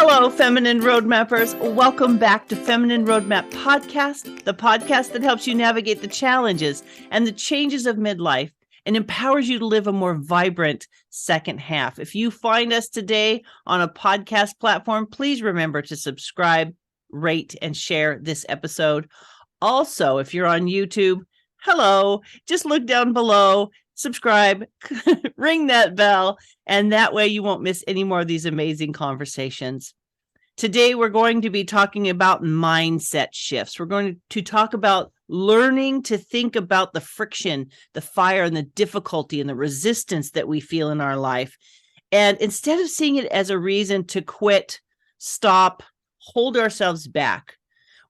Hello, Feminine Roadmappers. Welcome back to Feminine Roadmap Podcast, the podcast that helps you navigate the challenges and the changes of midlife and empowers you to live a more vibrant second half. If you find us today on a podcast platform, please remember to subscribe, rate, and share this episode. Also, if you're on YouTube, hello, just look down below, subscribe, ring that bell, and that way you won't miss any more of these amazing conversations. Today, we're going to be talking about mindset shifts. We're going to talk about learning to think about the friction, the fire, and the difficulty and the resistance that we feel in our life. And instead of seeing it as a reason to quit, stop, hold ourselves back,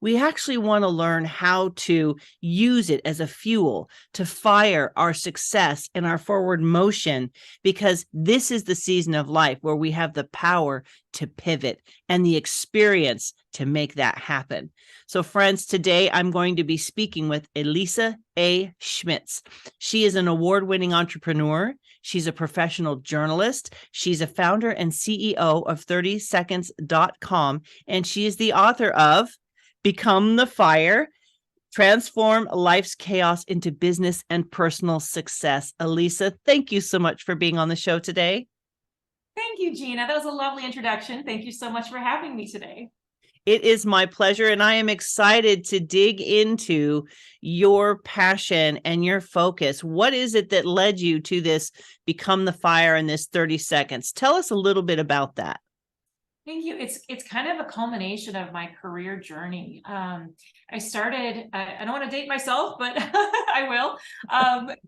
we actually want to learn how to use it as a fuel to fire our success and our forward motion, because this is the season of life where we have the power to pivot and the experience to make that happen. So friends, today I'm going to be speaking with Elisa A. Schmitz. She is an award-winning entrepreneur. She's a professional journalist. She's a founder and CEO of 30seconds.com, and she is the author of Become the Fire, Transform Life's Chaos into Business and Personal Success. Elisa, thank you so much for being on the show today. Thank you, Gina. That was a lovely introduction. Thank you so much for having me today. It is my pleasure, and I am excited to dig into your passion and your focus. What is it that led you to this Become the Fire in this 30 seconds? Tell us a little bit about that. Thank you. It's kind of a culmination of my career journey. I started, I don't want to date myself, but I will.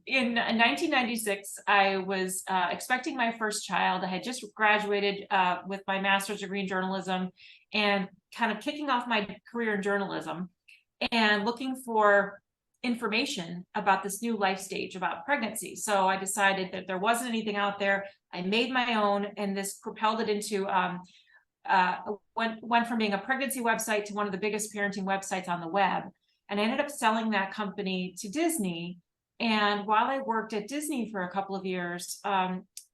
In 1996, I was expecting my first child. I had just graduated with my master's degree in journalism and kind of kicking off my career in journalism and looking for information about this new life stage about pregnancy. So I decided that there wasn't anything out there. I made my own, and this propelled it into went from being a pregnancy website to one of the biggest parenting websites on the web. And I ended up selling that company to Disney. And while I worked at Disney for a couple of years,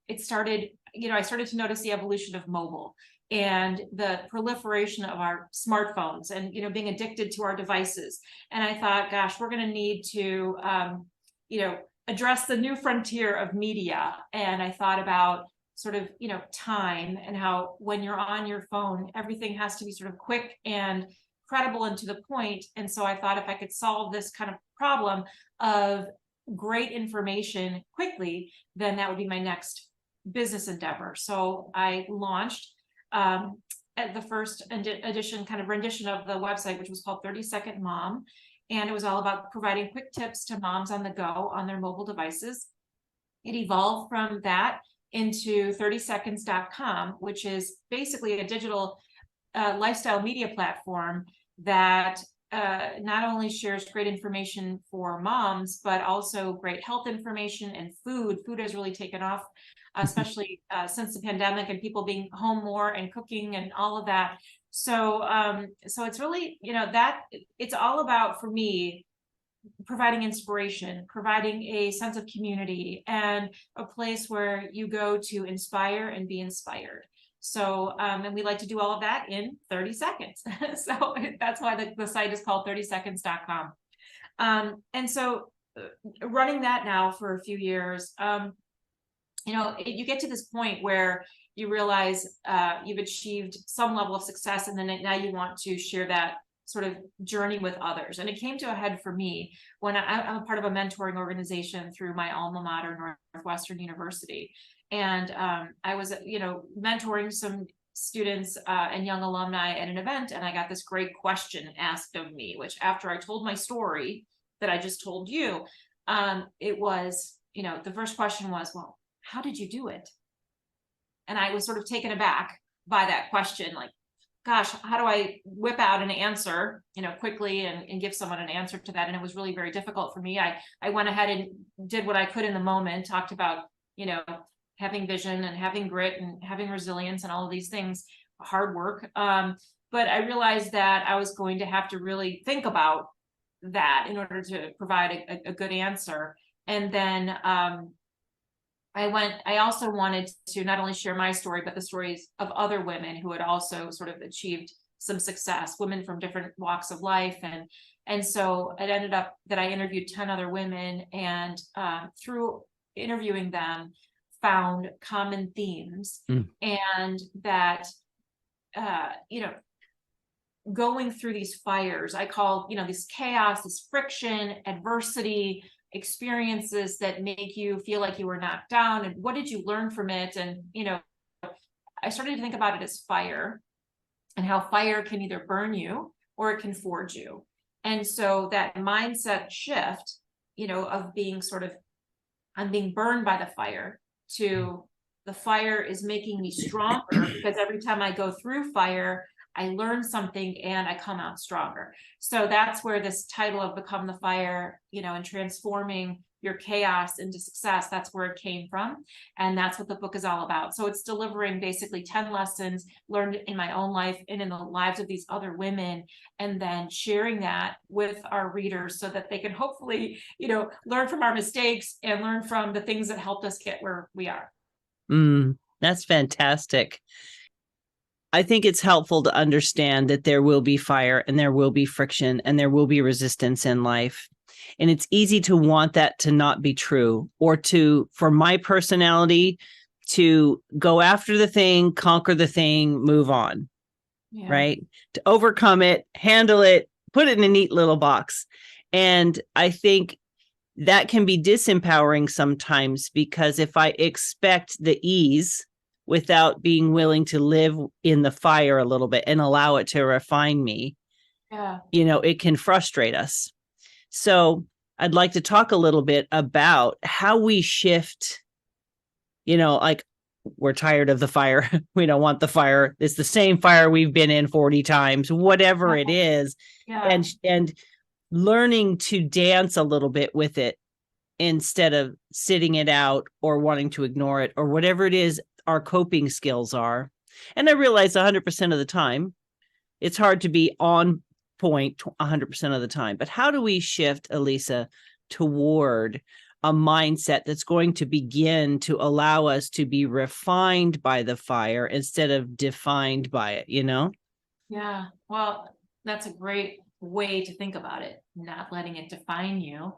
it started, I started to notice the evolution of mobile and the proliferation of our smartphones and, being addicted to our devices. And I thought, gosh, we're going to need to, address the new frontier of media. And I thought about sort of, time and how when you're on your phone, everything has to be sort of quick and credible and to the point. And so I thought if I could solve this kind of problem of great information quickly, then that would be my next business endeavor. So I launched at the first edition, kind of rendition of the website, which was called 30 Second Mom. And it was all about providing quick tips to moms on the go on their mobile devices. It evolved from that into 30seconds.com, which is basically a digital lifestyle media platform that not only shares great information for moms, but also great health information and food. Food has really taken off, especially since the pandemic and people being home more and cooking and all of that. So it's really, that it's all about, for me, providing inspiration, providing a sense of community, and a place where you go to inspire and be inspired. So, and we like to do all of that in 30 seconds. So that's why the site is called 30seconds.com. And so running that now for a few years, you get to this point where you realize you've achieved some level of success, and then now you want to share that sort of journey with others. And it came to a head for me when I'm a part of a mentoring organization through my alma mater, Northwestern University. And I was, mentoring some students and young alumni at an event, and I got this great question asked of me, which after I told my story that I just told you, it was, the first question was, well, how did you do it? And I was sort of taken aback by that question, like, gosh, how do I whip out an answer, quickly and give someone an answer to that? And it was really very difficult for me. I went ahead and did what I could in the moment, talked about, having vision and having grit and having resilience and all of these things, hard work. But I realized that I was going to have to really think about that in order to provide a good answer. And then I also wanted to not only share my story, but the stories of other women who had also sort of achieved some success, women from different walks of life. And so it ended up that I interviewed 10 other women, and through interviewing them, found common themes. And that, going through these fires, I call, this chaos, this friction, adversity, experiences that make you feel like you were knocked down, and what did you learn from it? And I started to think about it as fire, and how fire can either burn you or it can forge you. And so that mindset shift, of being I'm being burned by the fire, to the fire is making me stronger, because every time I go through fire, I learn something and I come out stronger. So that's where this title of Become the Fire, and transforming your chaos into success, that's where it came from. And that's what the book is all about. So it's delivering basically 10 lessons learned in my own life and in the lives of these other women, and then sharing that with our readers so that they can hopefully, learn from our mistakes and learn from the things that helped us get where we are. That's fantastic. I think it's helpful to understand that there will be fire, and there will be friction, and there will be resistance in life. And it's easy to want that to not be true, or for my personality, to go after the thing, conquer the thing, move on, right? To overcome it, handle it, put it in a neat little box. And I think that can be disempowering sometimes, because if I expect the ease without being willing to live in the fire a little bit and allow it to refine me, it can frustrate us. So I'd like to talk a little bit about how we shift, like, we're tired of the fire. We don't want the fire. It's the same fire we've been in 40 times, whatever it is. And learning to dance a little bit with it instead of sitting it out or wanting to ignore it, or whatever it is our coping skills are. And I realize 100% of the time, it's hard to be on point 100% of the time. But how do we shift, Elisa, toward a mindset that's going to begin to allow us to be refined by the fire instead of defined by it, Yeah, well, that's a great way to think about it, not letting it define you.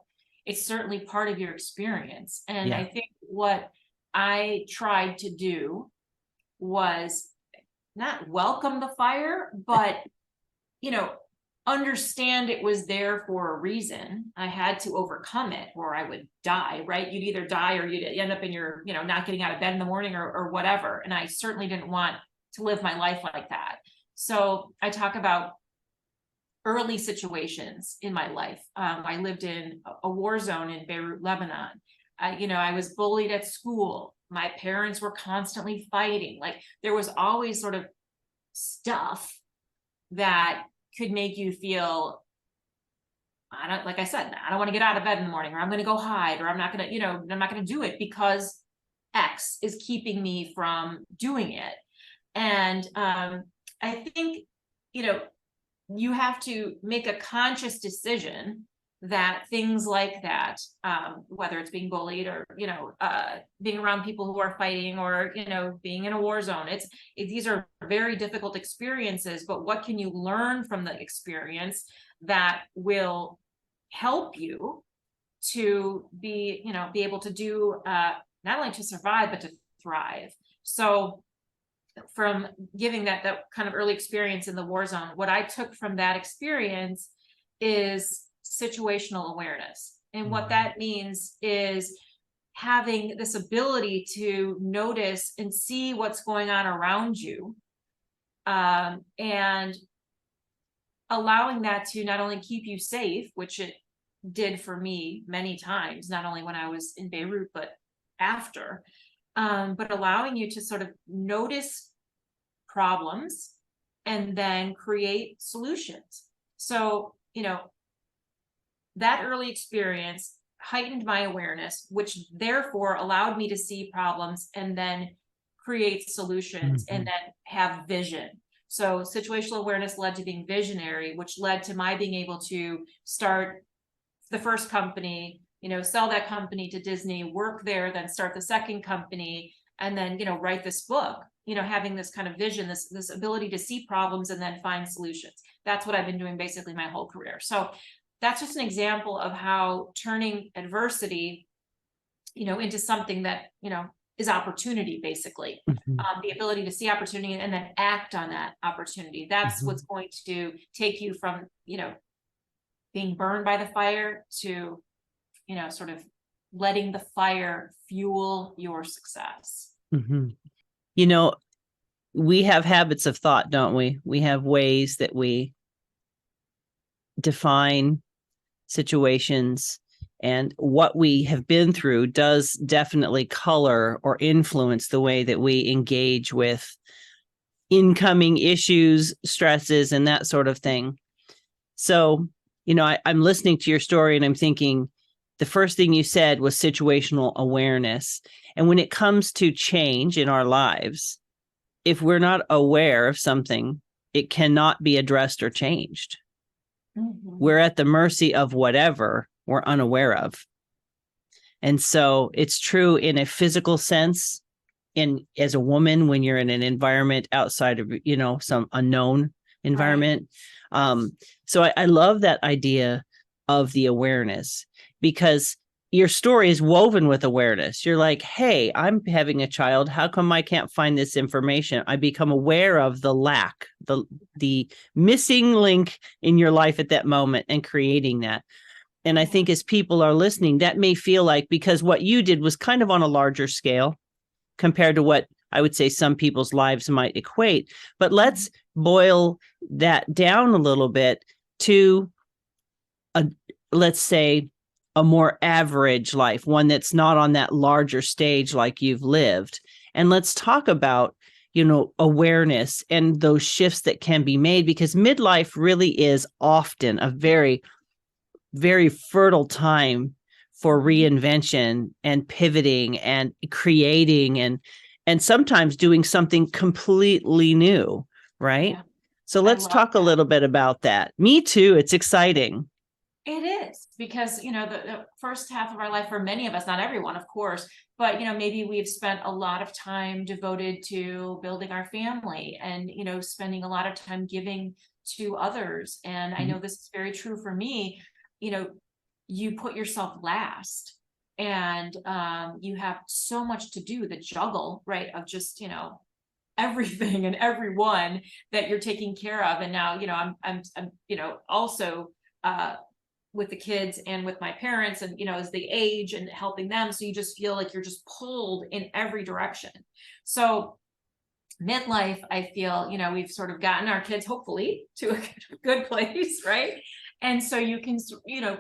It's certainly part of your experience. And I think what I tried to do was not welcome the fire, but, understand it was there for a reason. I had to overcome it or I would die, right? You'd either die or you'd end up in your, not getting out of bed in the morning or whatever. And I certainly didn't want to live my life like that. So I talk about early situations in my life. I lived in a war zone in Beirut, Lebanon. I was bullied at school. My parents were constantly fighting. Like, there was always sort of stuff that could make you feel, like I said, I don't want to get out of bed in the morning, or I'm going to go hide, or I'm not going to, I'm not going to do it because X is keeping me from doing it. And I think, you have to make a conscious decision that things like that, whether it's being bullied or, being around people who are fighting, or, being in a war zone, these are very difficult experiences, but what can you learn from the experience that will help you to be able to do, not only to survive, but to thrive. So from giving that kind of early experience in the war zone, what I took from that experience is situational awareness. And what that means is having this ability to notice and see what's going on around you, and allowing that to not only keep you safe, which it did for me many times, not only when I was in Beirut, but after, but allowing you to sort of notice problems and then create solutions. So, that early experience heightened my awareness, which therefore allowed me to see problems and then create solutions and then have vision. So situational awareness led to being visionary, which led to my being able to start the first company sell that company to Disney, work there, then start the second company, and then, write this book, having this kind of vision, this ability to see problems and then find solutions. That's what I've been doing basically my whole career. So that's just an example of how turning adversity, into something that, is opportunity, basically. The ability to see opportunity and then act on that opportunity. That's what's going to take you from, being burned by the fire to, sort of letting the fire fuel your success. We have habits of thought, don't we? We have ways that we define situations, and what we have been through does definitely color or influence the way that we engage with incoming issues, stresses, and that sort of thing. So, I'm listening to your story and I'm thinking the first thing you said was situational awareness. And when it comes to change in our lives, if we're not aware of something, it cannot be addressed or changed. We're at the mercy of whatever we're unaware of. And so it's true in a physical sense, as a woman, when you're in an environment outside of, some unknown environment. Right. So I love that idea of the awareness, because your story is woven with awareness. You're like, hey, I'm having a child. How come I can't find this information? I become aware of the lack, the missing link in your life at that moment, and creating that. And I think as people are listening, that may feel like, because what you did was kind of on a larger scale compared to what I would say some people's lives might equate. But let's boil that down a little bit to let's say a more average life, one that's not on that larger stage like you've lived. And let's talk about, awareness and those shifts that can be made, because midlife really is often a very, very fertile time for reinvention and pivoting and creating and sometimes doing something completely new, right? Yeah. So let's talk a little bit about that. Me too. It's exciting. It is, because, the first half of our life, for many of us, not everyone, of course, but, maybe we've spent a lot of time devoted to building our family and, spending a lot of time giving to others. And I know this is very true for me. You put yourself last, and you have so much to do, the juggle, right, of just, everything and everyone that you're taking care of. And now, I'm also with the kids and with my parents, and as they age, and helping them, so you just feel like you're just pulled in every direction. So midlife, I feel, we've sort of gotten our kids hopefully to a good place, right? And so you can,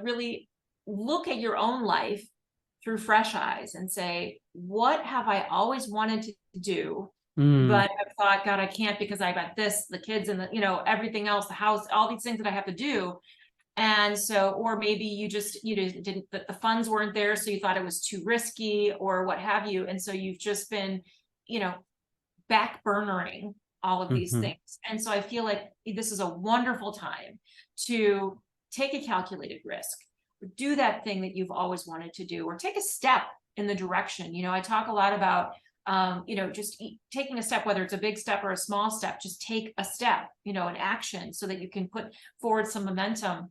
really look at your own life through fresh eyes and say, what have I always wanted to do, but I've thought, God, I can't, because I got this, the kids, and the, everything else, the house, all these things that I have to do. And so, or maybe you just, didn't, the funds weren't there, so you thought it was too risky or what have you. And so you've just been, back burnering all of these things. And so I feel like this is a wonderful time to take a calculated risk, do that thing that you've always wanted to do, or take a step in the direction. I talk a lot about, just taking a step, whether it's a big step or a small step, just take a step, an action, so that you can put forward some momentum.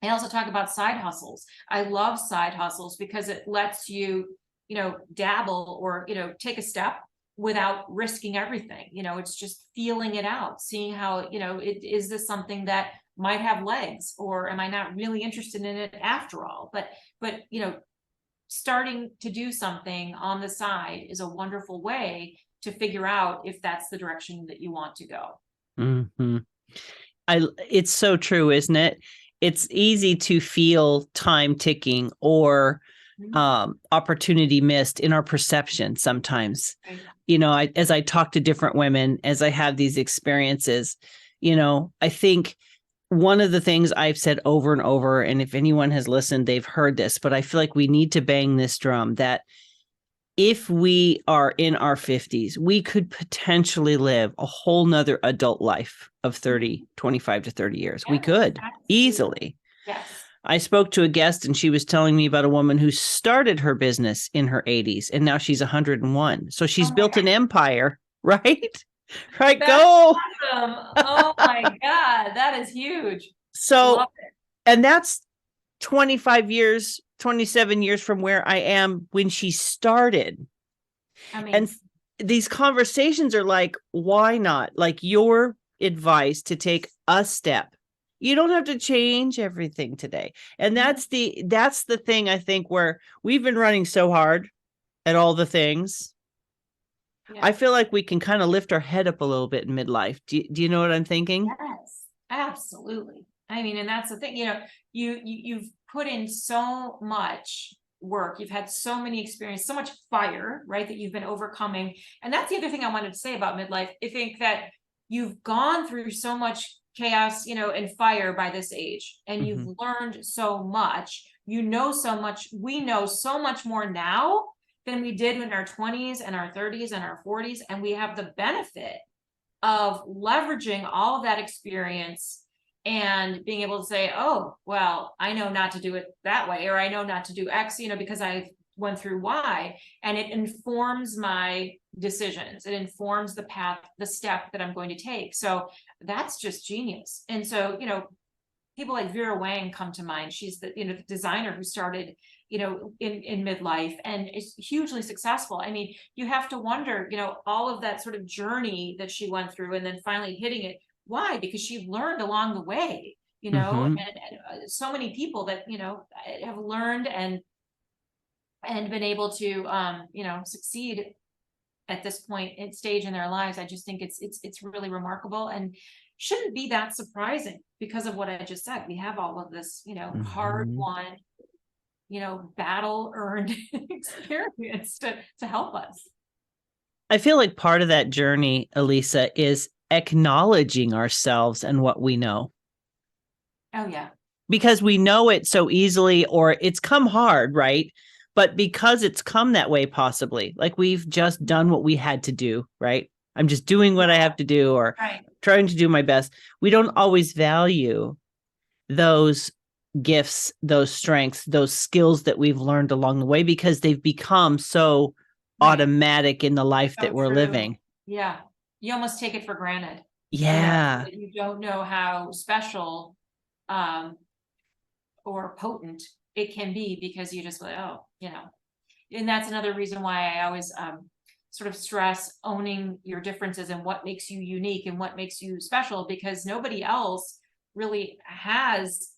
I also talk about side hustles. I love side hustles because it lets you, dabble or, take a step without risking everything. It's just feeling it out, seeing how, is this something that might have legs, or am I not really interested in it after all? But, starting to do something on the side is a wonderful way to figure out if that's the direction that you want to go. It's so true, isn't it? It's easy to feel time ticking or opportunity missed in our perception sometimes. Right. As I talk to different women, as I have these experiences, I think one of the things I've said over and over, and if anyone has listened, they've heard this, but I feel like we need to bang this drum, that if we are in our 50s, we could potentially live a whole nother adult life of 25 to 30 years. Yes, we could easily. Yes. I spoke to a guest and she was telling me about a woman who started her business in her 80s and now she's 101. So she's Oh my built God. an empire, right? Right. That's Go. awesome. Oh my God, that is huge. So, Love it. and that's 25 years, 27 years from where I am when she started. I mean, And these conversations are like, why not? Like your advice to take a step. You don't have to change everything today. And that's the thing I think where we've been running so hard at all the things. yeah. I feel like we can kind of lift our head up a little bit in midlife. Do you know what I'm thinking? Yes, absolutely. I mean, and that's the thing, you've put in so much work. You've had so many experiences, so much fire, right? That you've been overcoming. And that's the other thing I wanted to say about midlife. I think that you've gone through so much chaos, and fire by this age, and you've learned so much, so much. We know so much more now than we did in our 20s and our 30s and our 40s. And we have the benefit of leveraging all of that experience and being able to say, oh, well, I know not to do it that way, or I know not to do X, because I went through Y, and it informs my decisions. It informs the path, the step that I'm going to take. So that's just genius. And so, people like Vera Wang come to mind. She's the designer who started, in midlife and is hugely successful. I mean, you have to wonder, all of that sort of journey that she went through and then finally hitting it. Why? Because she learned along the way, and so many people that, have learned and been able to, succeed at this point in stage in their lives. I just think it's really remarkable and shouldn't be that surprising because of what I just said. We have all of this, hard won, battle earned experience to help us. I feel like part of that journey, Elisa, is acknowledging ourselves and what we know. Oh, yeah. Because we know it so easily, or it's come hard, right? But because it's come that way, possibly, like we've just done what we had to do, right? I'm just doing what I have to do, or trying to do my best. We don't always value those gifts, those strengths, those skills that we've learned along the way because they've become so automatic in the life that we're living. Yeah. You almost take it for granted. Yeah. You don't know how special or potent it can be because you just like, and that's another reason why I always sort of stress owning your differences and what makes you unique and what makes you special, because nobody else really has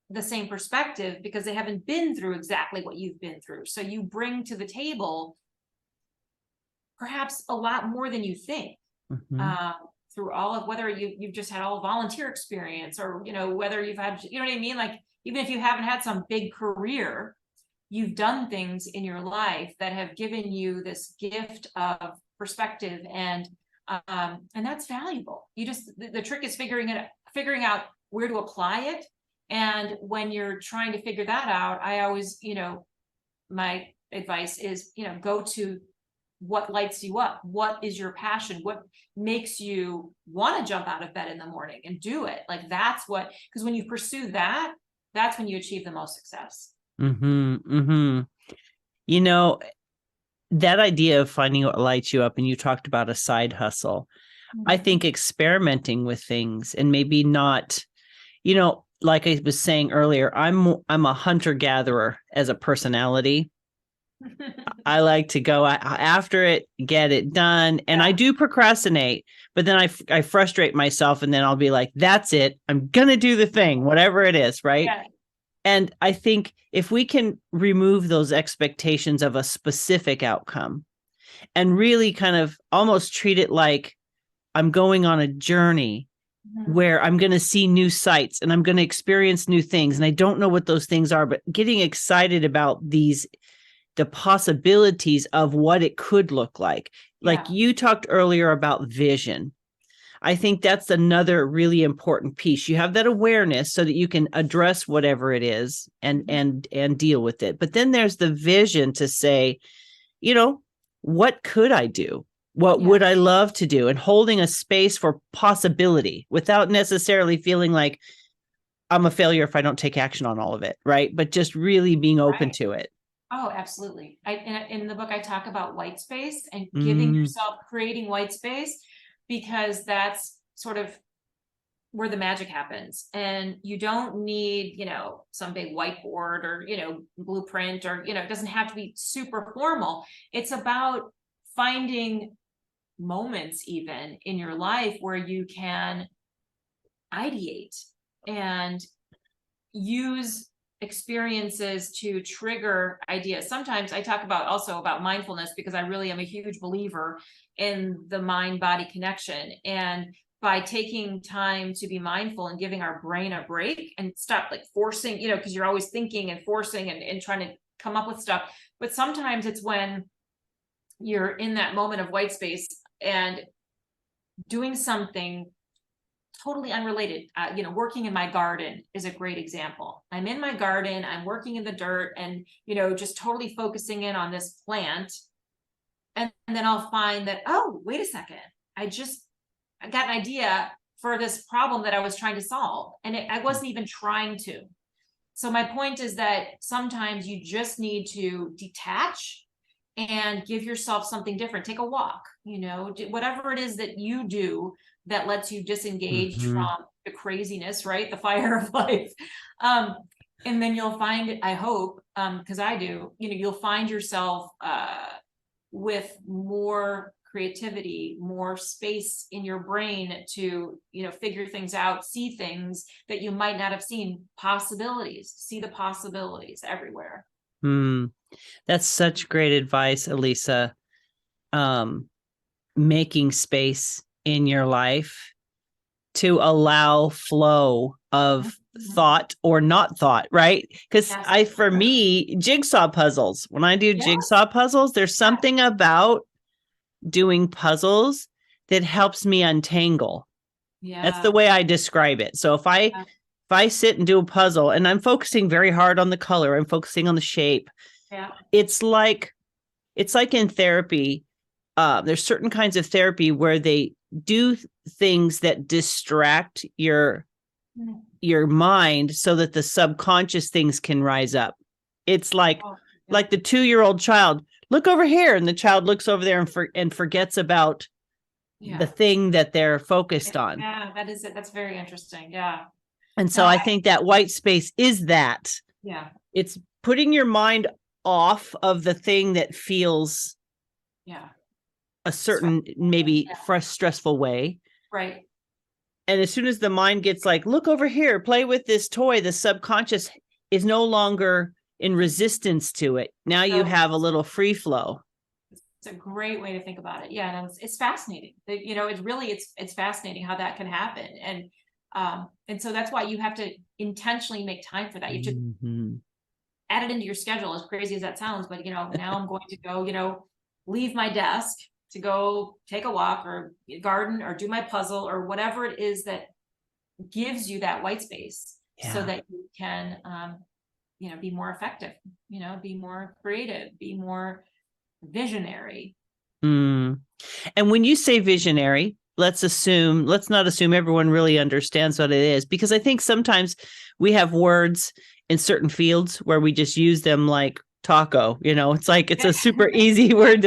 the same perspective because they haven't been through exactly what you've been through. So you bring to the table perhaps a lot more than you think. Through all of, whether you've just had all volunteer experience, or whether you've had, what I mean, like even if you haven't had some big career, you've done things in your life that have given you this gift of perspective, and that's valuable. You just, the trick is figuring out where to apply it. And when you're trying to figure that out, I always, my advice is, go to what lights you up. What is your passion? What makes you want to jump out of bed in the morning and do it? Like that's what, because when you pursue that, that's when you achieve the most success. That idea of finding what lights you up, and you talked about a side hustle. I think experimenting with things and maybe not, like I was saying earlier, I'm a hunter-gatherer as a personality. I like to go after it, get it done. And I do procrastinate, but then I frustrate myself, and then I'll be like, that's it. I'm going to do the thing, whatever it is. Right. Yeah. And I think if we can remove those expectations of a specific outcome and really kind of almost treat it like I'm going on a journey where I'm going to see new sights and I'm going to experience new things. And I don't know what those things are, but getting excited about the possibilities of what it could look like. Like you talked earlier about vision. I think that's another really important piece. You have that awareness so that you can address whatever it is and deal with it. But then there's the vision to say, what could I do? What would I love to do? And holding a space for possibility without necessarily feeling like I'm a failure if I don't take action on all of it, right? But just really being open Right. to it. Oh, absolutely. In the book, I talk about white space and giving Mm, yourself, creating white space, because that's sort of where the magic happens. And you don't need, some big whiteboard or, blueprint, or, it doesn't have to be super formal. It's about finding moments even in your life where you can ideate and use experiences to trigger ideas. Sometimes I talk about also about mindfulness, because I really am a huge believer in the mind body connection. And by taking time to be mindful and giving our brain a break and stop like forcing, because you're always thinking and forcing and trying to come up with stuff. But sometimes it's when you're in that moment of white space and doing something totally unrelated. Working in my garden is a great example. I'm in my garden, I'm working in the dirt, and, just totally focusing in on this plant. And then I'll find that, oh, wait a second. I got an idea for this problem that I was trying to solve. And I wasn't even trying to. So my point is that sometimes you just need to detach and give yourself something different. Take a walk, whatever it is that you do that lets you disengage mhm. from the craziness, right? The fire of life. And then you'll find, I hope, because I do, you'll find yourself with more creativity, more space in your brain to, figure things out, see things that you might not have seen, see the possibilities everywhere. That's such great advice, Elisa. Making space in your life to allow flow of thought or not thought, right? Because Yes. for me, jigsaw puzzles, when I do Yes. jigsaw puzzles, there's something about doing puzzles that helps me untangle. That's the Yeah. way I describe it. So if I sit and do a puzzle and I'm focusing very hard on the color, I'm focusing on the shape. Yeah. It's like in therapy. There's certain kinds of therapy where they do things that distract your mind so that the subconscious things can rise up. It's like the 2-year-old child, look over here, and the child looks over there and forgets about the thing that they're focused on. Yeah, that is it. That's very interesting. Yeah. And so I think that white space is that. Yeah. It's putting your mind off of the thing that feels a certain maybe stressful way. Right. And as soon as the mind gets like, look over here, play with this toy, the subconscious is no longer in resistance to it. Now you have a little free flow. It's a great way to think about it. Yeah. And it's fascinating. It's fascinating how that can happen. And so that's why you have to intentionally make time for that. You have to add it into your schedule, as crazy as that sounds. But, now I'm going to go, leave my desk to go take a walk or garden or do my puzzle or whatever it is that gives you that white space so that you can, be more effective, be more creative, be more visionary. And when you say visionary, let's not assume everyone really understands what it is, because I think sometimes we have words in certain fields where we just use them like taco, it's like it's a super easy word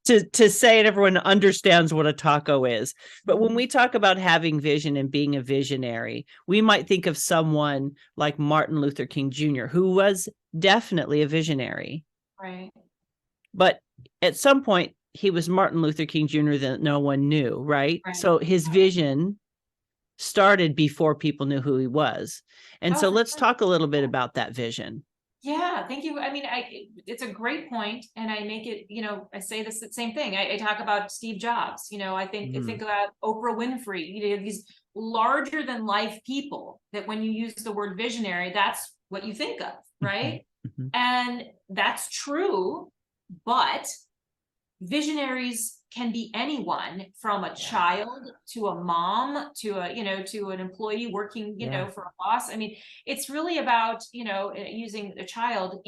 to say and everyone understands what a taco is. But when we talk about having vision and being a visionary, we might think of someone like Martin Luther King Jr., who was definitely a visionary. Right. But at some point, he was Martin Luther King Jr. that no one knew, right? So his vision started before people knew who he was. And so let's talk a little bit about that vision. Yeah, thank you. I mean, it's a great point, and I make it, I say the same thing. I talk about Steve Jobs, I think about Oprah Winfrey, these larger than life people that when you use the word visionary, that's what you think of, right? And that's true, but visionaries can be anyone from a child to a mom to to an employee working for a boss. I mean, it's really about using a child.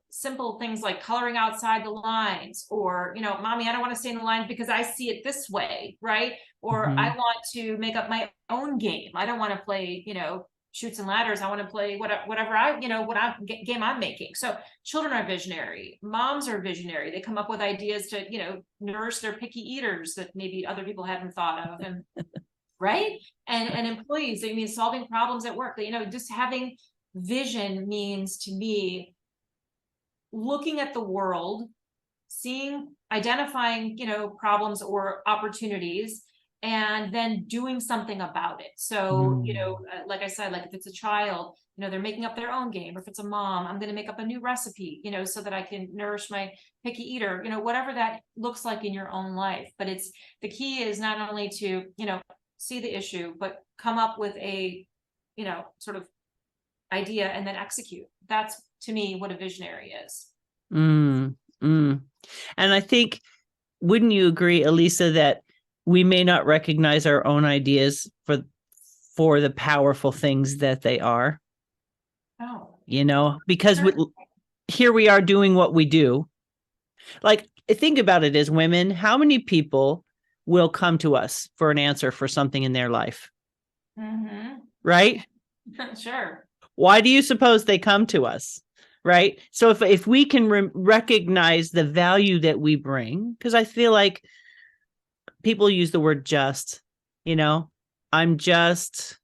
simple things like coloring outside the lines, or, mommy, I don't want to stay in the lines because I see it this way, right? Or I want to make up my own game. I don't want to play, shoots and ladders. I want to play whatever game I'm making. So children are visionary. Moms are visionary. They come up with ideas to, nourish their picky eaters that maybe other people hadn't thought of. And right. And employees, I mean, solving problems at work, just having vision means to me looking at the world, identifying, problems or opportunities, and then doing something about it. So, like I said, like if it's a child, they're making up their own game, or if it's a mom, I'm going to make up a new recipe, so that I can nourish my picky eater, whatever that looks like in your own life. But the key is not only to, see the issue, but come up with a, sort of idea and then execute. That's to me what a visionary is. And I think, wouldn't you agree, Elisa, that we may not recognize our own ideas for the powerful things that they are? Oh, because here we are doing what we do. Like, think about it as women, how many people will come to us for an answer for something in their life? Right? Sure. Why do you suppose they come to us? Right? So if we can recognize the value that we bring, because I feel like people use the word just, I'm just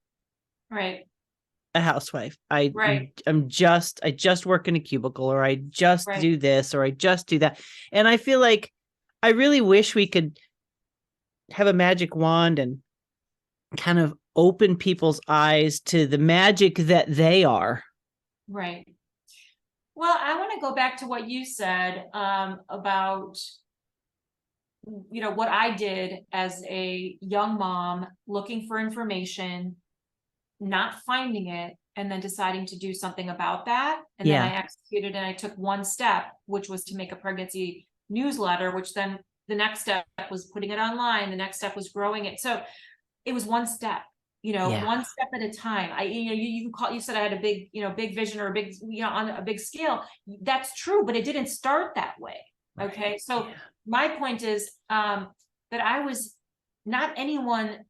right. a housewife. I just work in a cubicle, or I just do this, or I just do that. And I feel like I really wish we could have a magic wand and kind of open people's eyes to the magic that they are. Right. Well, I want to go back to what you said about, what I did as a young mom, looking for information, not finding it, and then deciding to do something about that. And then I executed, and I took one step, which was to make a pregnancy newsletter, which then the next step was putting it online. The next step was growing it. So it was one step, one step at a time. You said I had a big, big vision, or a big, on a big scale. That's true, but it didn't start that way. Okay. So my point is that I was not anyone,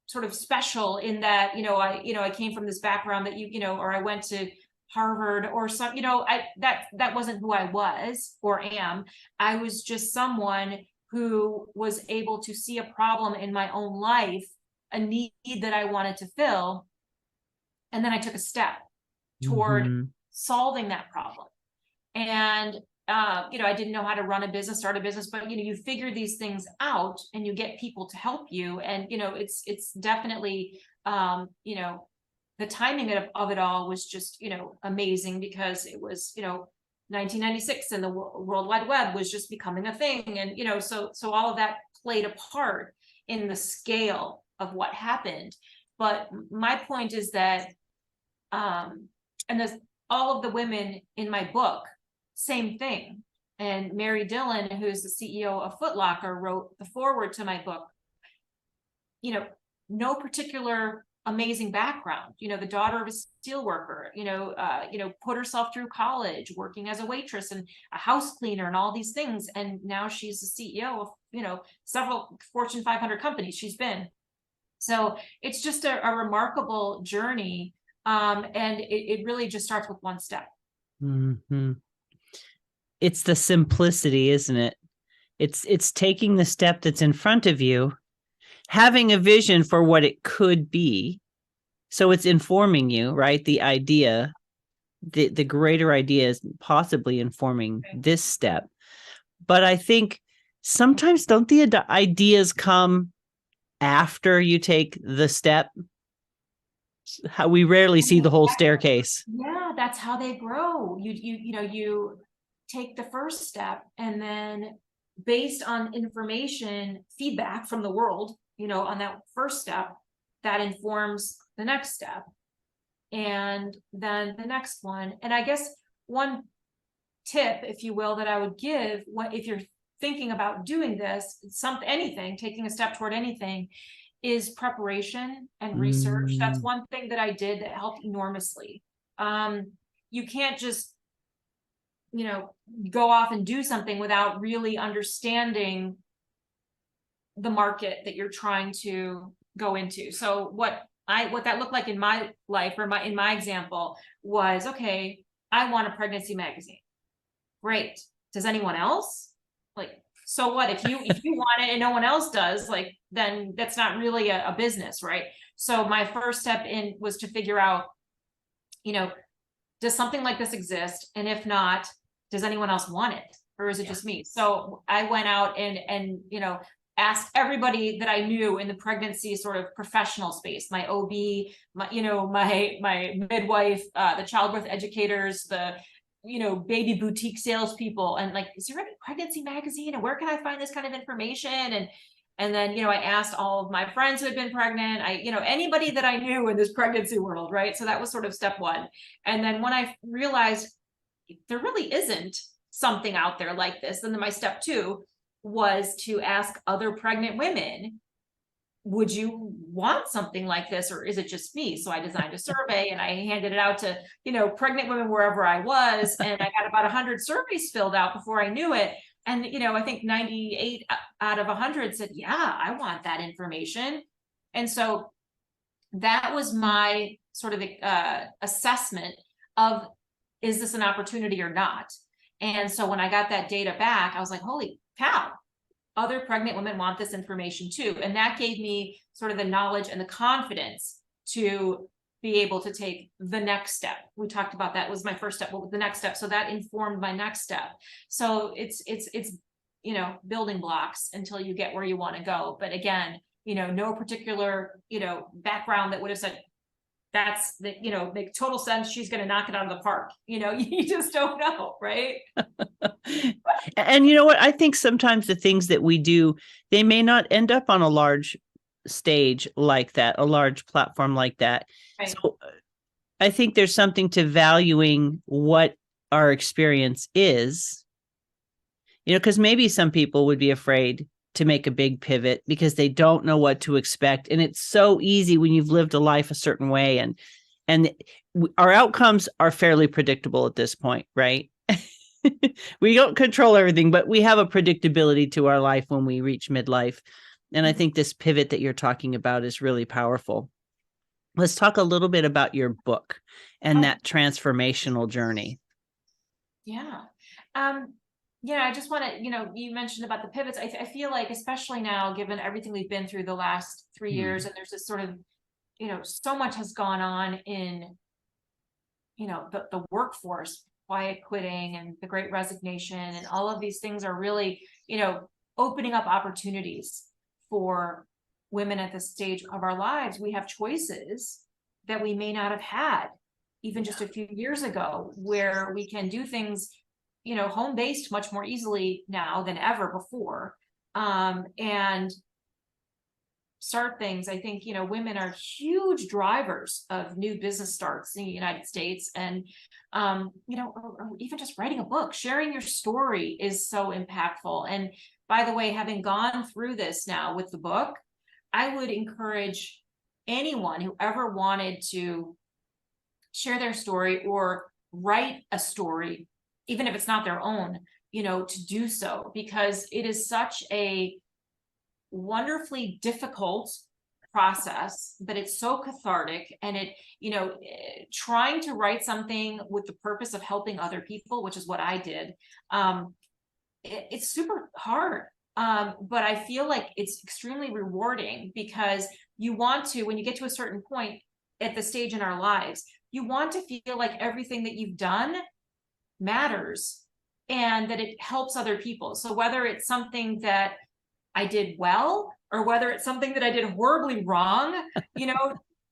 sort of special in that, I came from this background that or I went to Harvard or some, that wasn't who I was or am. I was just someone who was able to see a problem in my own life, a need that I wanted to fill. And then I took a step toward solving that problem. And, I didn't know how to run a business, start a business, but, you figure these things out and you get people to help you. And, it's definitely, the timing of it all was just, amazing, because it was, 1996 and the World Wide Web was just becoming a thing. And, so all of that played a part in the scale of what happened. But my point is that, all of the women in my book, same thing. And Mary Dillon, who's the CEO of Foot Locker, wrote the foreword to my book. No particular amazing background, the daughter of a steel worker, put herself through college, working as a waitress and a house cleaner and all these things. And now she's the CEO of, several Fortune 500 companies she's been. So it's just a remarkable journey. And it really just starts with one step. It's the simplicity, isn't it? It's taking the step that's in front of you, having a vision for what it could be. So it's informing you, right? The idea, the greater idea is possibly informing this step. But I think sometimes don't the ideas come after you take the step? How we rarely see the whole staircase. Yeah, that's how they grow. You take the first step, and then based on information, feedback from the world, on that first step, that informs the next step, and then the next one. And I guess one tip, if you will, that I would give, if you're thinking about doing this, anything, taking a step toward anything, is preparation and research. That's one thing that I did that helped enormously. You can't just go off and do something without really understanding the market that you're trying to go into. So what that looked like in my life, or in my example, was, okay, I want a pregnancy magazine. Great. Does anyone else? Like, so what if you want it and no one else does, like, then that's not really a business, right? So my first step in was to figure out, does something like this exist? And if not, does anyone else want it? Or is it just me? So I went out and asked everybody that I knew in the pregnancy sort of professional space, my OB, my midwife, the childbirth educators, the baby boutique salespeople, and like, is there any pregnancy magazine, and where can I find this kind of information? And then, I asked all of my friends who had been pregnant, anybody that I knew in this pregnancy world, right? So that was sort of step one. And then when I realized there really isn't something out there like this, then my step two was to ask other pregnant women, would you want something like this, or is it just me? So I designed a survey and I handed it out to, pregnant women wherever I was. And I got about 100 surveys filled out before I knew it. And, I think 98 out of 100 said, yeah, I want that information. And so that was my sort of assessment of, is this an opportunity or not? And so when I got that data back, I was like, holy cow, other pregnant women want this information too. And that gave me sort of the knowledge and the confidence to be able to take the next step. We talked about that was my first step. What was the next step? So that informed my next step. So it's building blocks until you get where you want to go. But again, no particular, background that would have said, that's the, make total sense, she's going to knock it out of the park. You just don't know, right? And you know what? I think sometimes the things that we do, they may not end up on a large stage like that, a large platform like that. Right. So I think there's something to valuing what our experience is, because maybe some people would be afraid to make a big pivot because they don't know what to expect. And it's so easy when you've lived a life a certain way, and our outcomes are fairly predictable at this point, right? We don't control everything, but we have a predictability to our life when we reach midlife. And I think this pivot that you're talking about is really powerful. Let's talk a little bit about your book and that transformational journey. Yeah. I just want to, you mentioned about the pivots. I feel like, especially now, given everything we've been through the last 3 years, and there's this sort of, so much has gone on in, the workforce, quiet quitting and the Great Resignation, and all of these things are really, opening up opportunities for women at this stage of our lives. We have choices that we may not have had even just a few years ago, where we can do things, home-based much more easily now than ever before, and start things. I think, women are huge drivers of new business starts in the United States. And, or even just writing a book, sharing your story is so impactful. And by the way, having gone through this now with the book, I would encourage anyone who ever wanted to share their story or write a story, even if it's not their own, to do so, because it is such a wonderfully difficult process, but it's so cathartic. And it, trying to write something with the purpose of helping other people, which is what I did, it's super hard. But I feel like it's extremely rewarding, because you want to, when you get to a certain point at the stage in our lives, you want to feel like everything that you've done matters and that it helps other people. So whether it's something that I did well, or whether it's something that I did horribly wrong,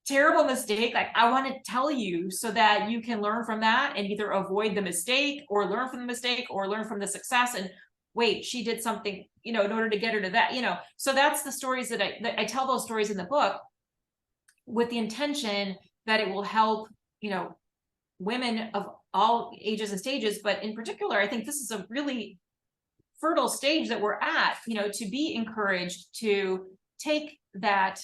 terrible mistake, like, I want to tell you so that you can learn from that and either avoid the mistake or learn from the mistake or learn from the success. And wait, she did something, in order to get her to that, so that's the stories that I tell those stories in the book, with the intention that it will help, women of all ages and stages. But in particular, I think this is a really fertile stage that we're at, to be encouraged to take that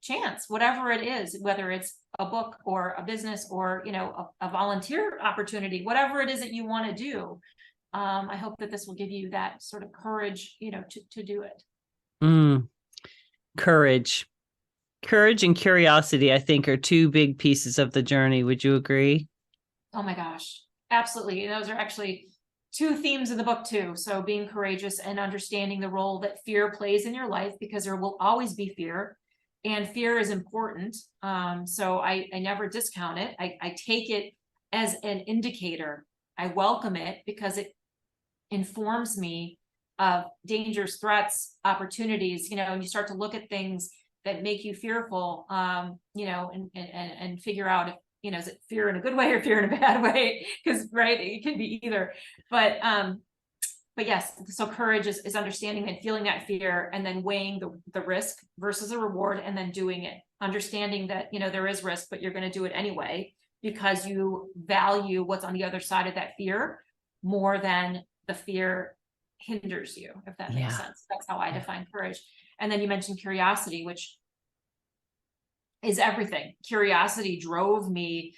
chance, whatever it is, whether it's a book or a business or, a volunteer opportunity, whatever it is that you want to do. I hope that this will give you that sort of courage, to do it. Courage. Courage and curiosity, I think, are two big pieces of the journey. Would you agree? Oh my gosh, absolutely. And those are actually two themes in the book too. So being courageous and understanding the role that fear plays in your life, because there will always be fear, and fear is important. So I never discount it. I take it as an indicator. I welcome it because it informs me of dangers, threats, opportunities, and you start to look at things that make you fearful, and figure out if, is it fear in a good way or fear in a bad way? Because, right, it can be either. But yes, so courage is understanding and feeling that fear, and then weighing the risk versus a reward, and then doing it, understanding that, there is risk, but you're going to do it anyway, because you value what's on the other side of that fear more than the fear hinders you, if that makes sense. That's how I define courage. And then you mentioned curiosity, which is everything. Curiosity drove me,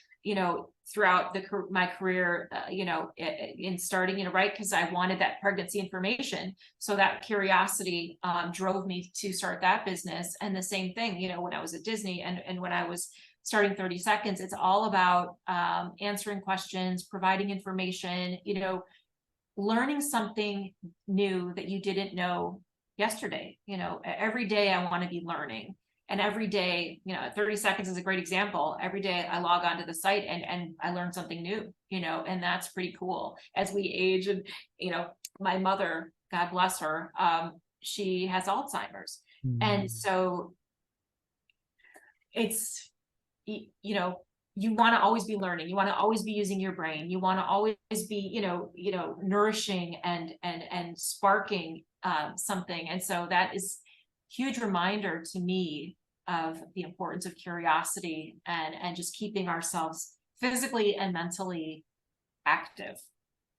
throughout my career, in starting, right, because I wanted that pregnancy information. So that curiosity drove me to start that business. And the same thing, when I was at Disney and when I was starting 30 Seconds, it's all about answering questions, providing information, learning something new that you didn't know yesterday. Every day I want to be learning. And every day, 30 Seconds is a great example. Every day I log onto the site and I learn something new, and that's pretty cool as we age. And, my mother, God bless her, she has Alzheimer's. And so it's, you want to always be learning. You want to always be using your brain. You want to always be, nourishing and sparking something. And so that is huge reminder to me of the importance of curiosity and just keeping ourselves physically and mentally active.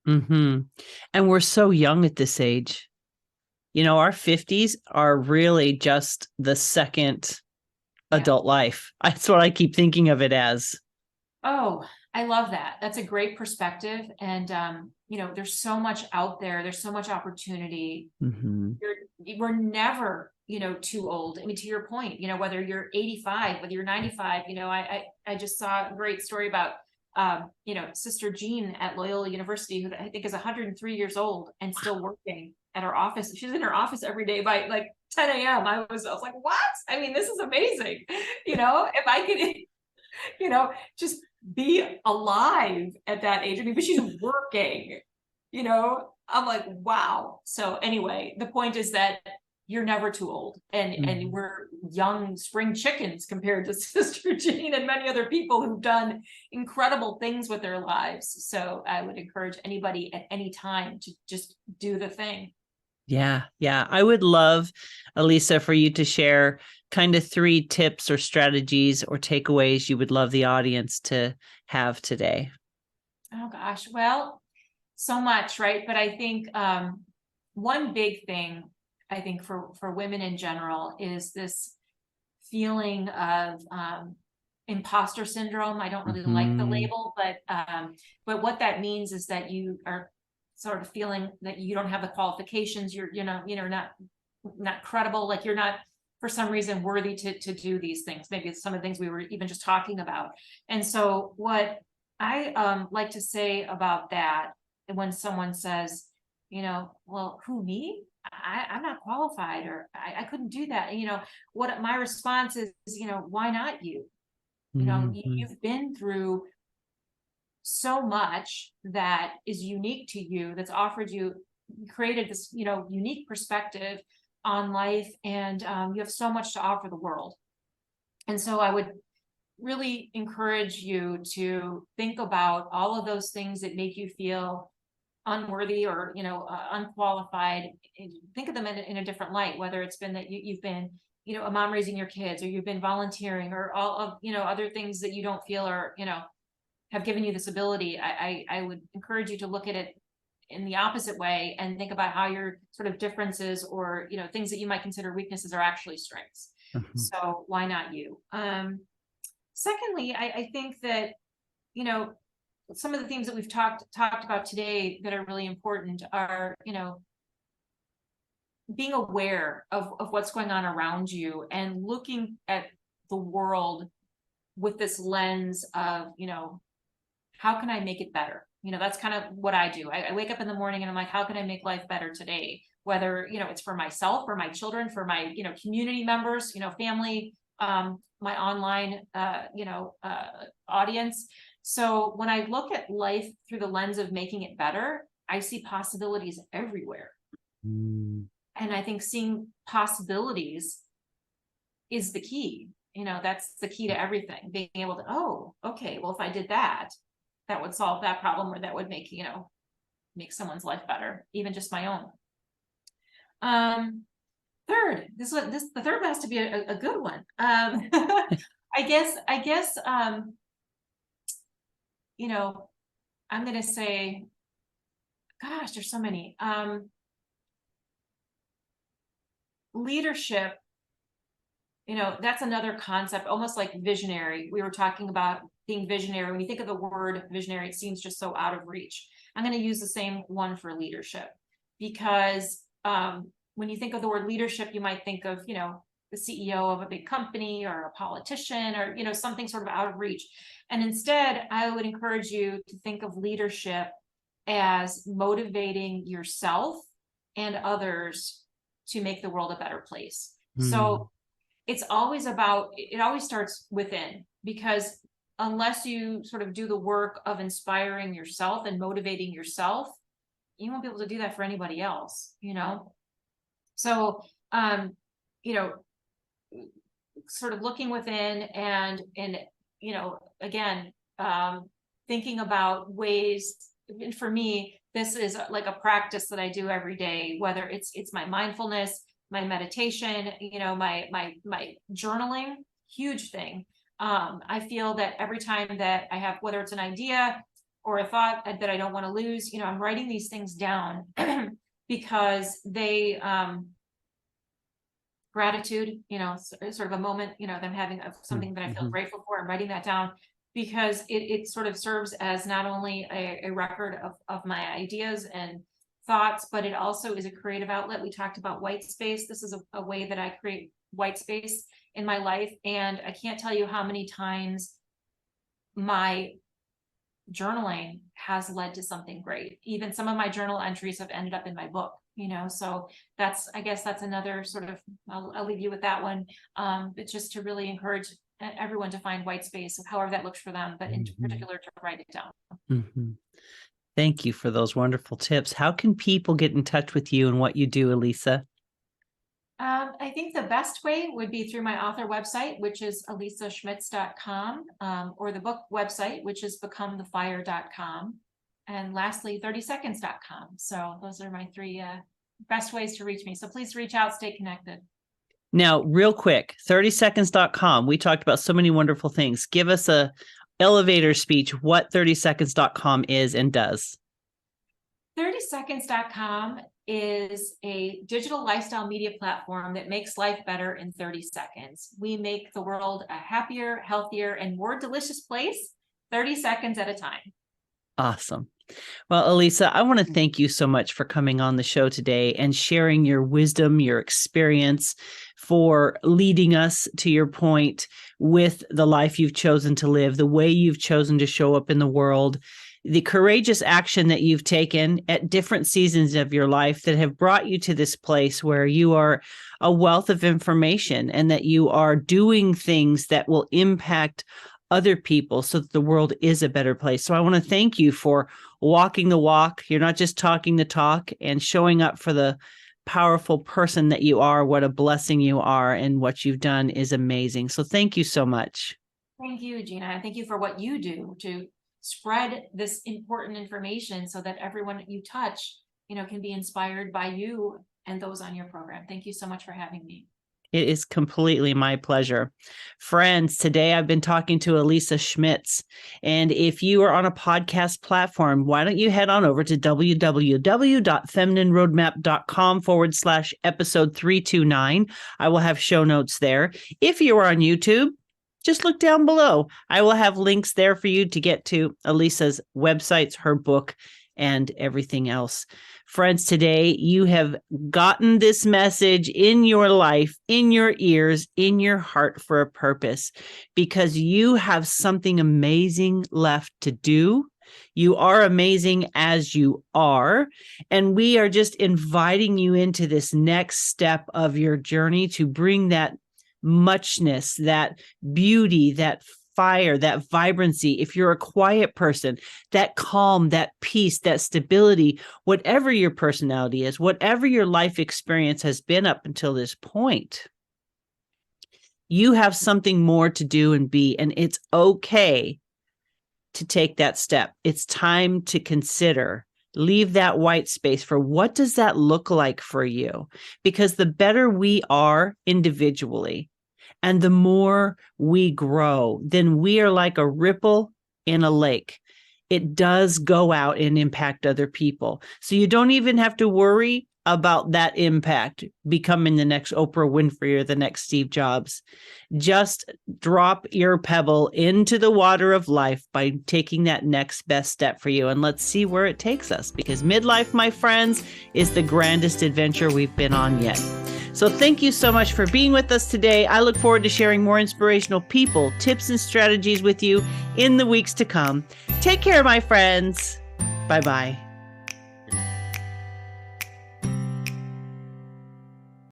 And we're so young at this age. Our 50s are really just the second adult life. That's what I keep thinking of it as. Oh, I love that. That's a great perspective. And, there's so much out there. There's so much opportunity. We're never, too old. I mean, to your point, whether you're 85, whether you're 95, I just saw a great story about, Sister Jean at Loyola University, who I think is 103 years old and still working at her office. She's in her office every day by like 10 a.m. I was like, what? I mean, this is amazing. If I could, just be alive at that age. I mean, but she's working, I'm like, wow. So anyway, the point is that you're never too old, and we're young spring chickens compared to Sister Jean and many other people who've done incredible things with their lives. So I would encourage anybody at any time to just do the thing. Yeah. I would love, Elisa, for you to share kind of 3 tips or strategies or takeaways you would love the audience to have today. Oh gosh, well, so much, right? But I think one big thing, I think for women in general, is this feeling of imposter syndrome. I don't really like the label, but what that means is that you are sort of feeling that you don't have the qualifications. You're not credible, like you're not for some reason worthy to do these things. Maybe it's some of the things we were even just talking about. And so what I like to say about that, when someone says, well, who, me? I'm not qualified, or I couldn't do that. What my response is, why not you? You've been through so much that is unique to you, that's offered you, created this, unique perspective on life, and you have so much to offer the world. And so I would really encourage you to think about all of those things that make you feel unworthy or unqualified. Think of them in a different light, whether it's been that you've been a mom raising your kids, or you've been volunteering, or all of other things that you don't feel are have given you this ability. I would encourage you to look at it in the opposite way and think about how your sort of differences or things that you might consider weaknesses are actually strengths. So why not you? Secondly, I think that, you know, some of the themes that we've talked about today that are really important are, you know, being aware of what's going on around you and looking at the world with this lens of, you know, how can I make it better? You know, that's kind of what I do. I wake up in the morning and I'm like, how can I make life better today? Whether, you know, it's for myself, for my children, for my, you know, community members, you know, family, my online, audience. So when I look at life through the lens of making it better, I see possibilities everywhere. Mm. And I think seeing possibilities is the key. You know, that's the key to everything. Being able to, oh, okay, well, if I did that, that would solve that problem, or that would make, you know, make someone's life better, even just my own. Third, the third has to be a good one. I guess, you know, I'm going to say, gosh, there's so many. Leadership, you know, that's another concept, almost like visionary. We were talking about being visionary. When you think of the word visionary, it seems just so out of reach. I'm going to use the same one for leadership, because when you think of the word leadership, you might think of, you know, the CEO of a big company or a politician, or, you know, something sort of out of reach. And instead, I would encourage you to think of leadership as motivating yourself and others to make the world a better place. So it's always about, it always starts within, because unless you sort of do the work of inspiring yourself and motivating yourself, you won't be able to do that for anybody else, you know? So, you know, sort of looking within and, you know, again, thinking about ways, and for me, this is like a practice that I do every day, whether it's my mindfulness, my meditation, you know, my journaling, huge thing. I feel that every time that I have, whether it's an idea or a thought that I don't want to lose, you know, I'm writing these things down because they, gratitude, you know, sort of a moment, you know, them having something that I feel grateful for, and writing that down, because it sort of serves as not only a record of my ideas and thoughts, but it also is a creative outlet. We talked about white space. This is a way that I create white space in my life. And I can't tell you how many times my journaling has led to something great. Even some of my journal entries have ended up in my book, you know, so that's, I guess that's another sort of, I'll leave you with that one. But just to really encourage everyone to find white space, however that looks for them, but in particular to write it down. Thank you for those wonderful tips. How can people get in touch with you and what you do, Elisa? I think the best way would be through my author website, which is elisaschmitz.com, or the book website, which is becomethefire.com. And lastly, 30seconds.com. So those are my three best ways to reach me. So please reach out, stay connected. Now, real quick, 30seconds.com. We talked about so many wonderful things. Give us a elevator speech what 30seconds.com is and does. 30seconds.com is a digital lifestyle media platform that makes life better in 30 seconds. We make the world a happier, healthier, and more delicious place 30 seconds at a time. Awesome. Well, Elisa, I want to thank you so much for coming on the show today and sharing your wisdom, your experience, for leading us to your point with the life you've chosen to live, the way you've chosen to show up in the world, the courageous action that you've taken at different seasons of your life that have brought you to this place where you are a wealth of information and that you are doing things that will impact other people so that the world is a better place. So I want to thank you for walking the walk. You're not just talking the talk, and showing up for the powerful person that you are. What a blessing you are, and what you've done is amazing. So thank you so much. Thank you, Gina. And thank you for what you do to spread this important information so that everyone that you touch, you know, can be inspired by you and those on your program. Thank you so much for having me. It is completely my pleasure. Friends, today I've been talking to Elisa Schmitz. And if you are on a podcast platform, why don't you head on over to www.feminineroadmap.com/episode 329. I will have show notes there. If you are on YouTube, just look down below. I will have links there for you to get to Elisa's websites, her book, and everything else. Friends, today you have gotten this message in your life, in your ears, in your heart for a purpose, because you have something amazing left to do. You are amazing as you are, and we are just inviting you into this next step of your journey to bring that muchness, that beauty, that fire, that vibrancy. If you're a quiet person, that calm, that peace, that stability, whatever your personality is, whatever your life experience has been up until this point, you have something more to do and be, and it's okay to take that step. It's time to consider, leave that white space for what does that look like for you? Because the better we are individually, and the more we grow, then we are like a ripple in a lake. It does go out and impact other people. So you don't even have to worry about that impact becoming the next Oprah Winfrey or the next Steve Jobs. Just drop your pebble into the water of life by taking that next best step for you. And let's see where it takes us, because midlife, my friends, is the grandest adventure we've been on yet. So thank you so much for being with us today. I look forward to sharing more inspirational people, tips, and strategies with you in the weeks to come. Take care, my friends. Bye-bye.